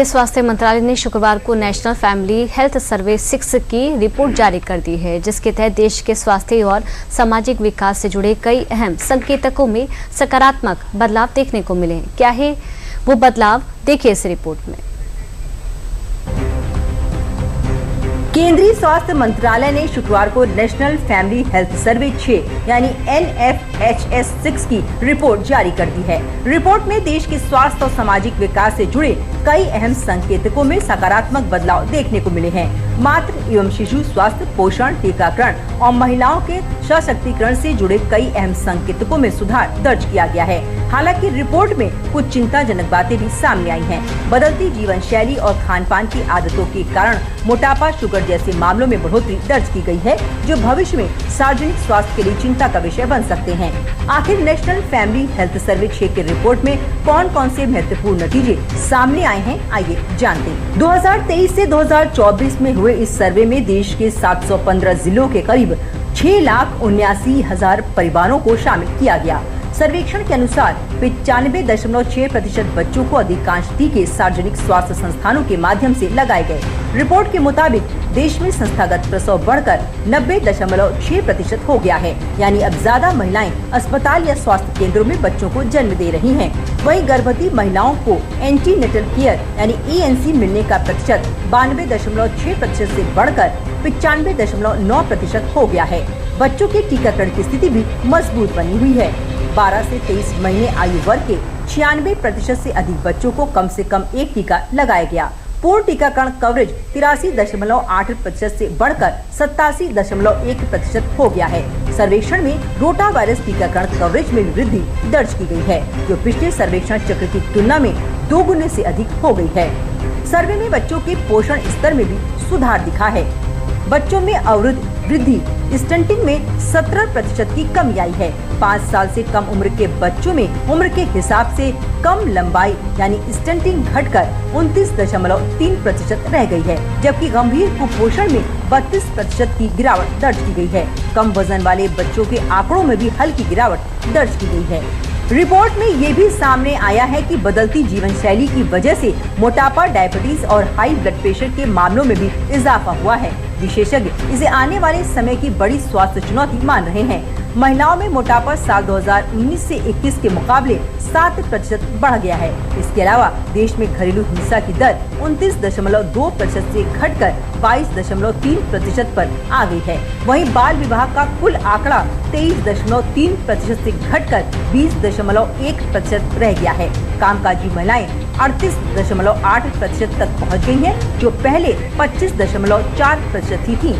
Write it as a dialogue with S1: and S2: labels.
S1: स्वास्थ्य मंत्रालय ने शुक्रवार को नेशनल फैमिली हेल्थ सर्वे 6 की रिपोर्ट जारी कर दी है, जिसके तहत देश के स्वास्थ्य और सामाजिक विकास से जुड़े कई अहम संकेतकों में सकारात्मक बदलाव देखने को मिले हैं। क्या है वो बदलाव, देखिए इस रिपोर्ट में।
S2: केंद्रीय स्वास्थ्य मंत्रालय ने शुक्रवार को नेशनल फैमिली हेल्थ सर्वे 6 यानी NFHS 6 की रिपोर्ट जारी कर दी है। रिपोर्ट में देश के स्वास्थ्य और सामाजिक विकास से जुड़े कई अहम संकेतकों में सकारात्मक बदलाव देखने को मिले हैं। मातृ एवं शिशु स्वास्थ्य, पोषण, टीकाकरण और महिलाओं के सशक्तिकरण से जुड़े कई अहम संकेतकों में सुधार दर्ज किया गया है। हालांकि रिपोर्ट में कुछ चिंताजनक बातें भी सामने आई हैं। बदलती जीवन शैली और खान पान की आदतों के कारण मोटापा, शुगर जैसे मामलों में बढ़ोतरी दर्ज की गई है, जो भविष्य में सार्वजनिक स्वास्थ्य के लिए चिंता का विषय बन सकते हैं। आखिर नेशनल फैमिली हेल्थ सर्वे 6 की रिपोर्ट में कौन कौन से महत्वपूर्ण नतीजे सामने आए हैं, आइए जानते हैं। 2023 से 2024 में हुए इस सर्वे में देश के 715 जिलों के करीब 6,79,000 परिवारों को शामिल किया गया। सर्वेक्षण के अनुसार 95.6% बच्चों को अधिकांश टीके सार्वजनिक स्वास्थ्य संस्थानों के माध्यम से लगाए गए। रिपोर्ट के मुताबिक देश में संस्थागत प्रसव बढ़कर 90.6% हो गया है, यानी अब ज्यादा महिलाएं अस्पताल या स्वास्थ्य केंद्रों में बच्चों को जन्म दे रही हैं। वहीं गर्भवती महिलाओं को एंटीनेटल केयर यानी ANC मिलने का प्रतिशत 92.6% से बढ़कर 95.9% हो गया है। बच्चों के टीकाकरण की स्थिति भी मजबूत बनी हुई है। 12 से 23 महीने आयु वर्ग के 96% से अधिक बच्चों को कम से कम एक टीका लगाया गया। पूर्ण टीकाकरण कवरेज 83.8% से बढ़कर 87.1% हो गया है। सर्वेक्षण में रोटा वायरस टीकाकरण कवरेज में वृद्धि दर्ज की गई है, जो पिछले सर्वेक्षण चक्र की तुलना में 2 गुने से अधिक हो गई है। सर्वे में बच्चों के पोषण स्तर में भी सुधार दिखा है। बच्चों में अवरुद्ध वृद्धि, स्टंटिंग में 17% की कमी आई है। 5 साल से कम उम्र के बच्चों में उम्र के हिसाब से कम लंबाई यानी स्टंटिंग घटकर 29.3% रह गई है, जबकि गंभीर कुपोषण में 32% की गिरावट दर्ज की गई है। कम वजन वाले बच्चों के आंकड़ों में भी हल्की गिरावट दर्ज की गई है। रिपोर्ट में ये भी सामने आया है कि बदलती जीवन शैली की वजह से मोटापा, डायबिटीज और हाई ब्लड प्रेशर के मामलों में भी इजाफा हुआ है। विशेषज्ञ इसे आने वाले समय की बड़ी स्वास्थ्य चुनौती मान रहे हैं। महिलाओं में मोटापा साल 2019 से 21 के मुकाबले 7% बढ़ गया है। इसके अलावा देश में घरेलू हिंसा की दर 29.2% से घटकर 22.3% पर आ गई है। वहीं बाल विवाह का कुल आंकड़ा 23.3% से घटकर 20.1% रह गया है। कामकाजी महिलाएं 38.8% तक पहुंच गई हैं, जो पहले 25.4% ही थी।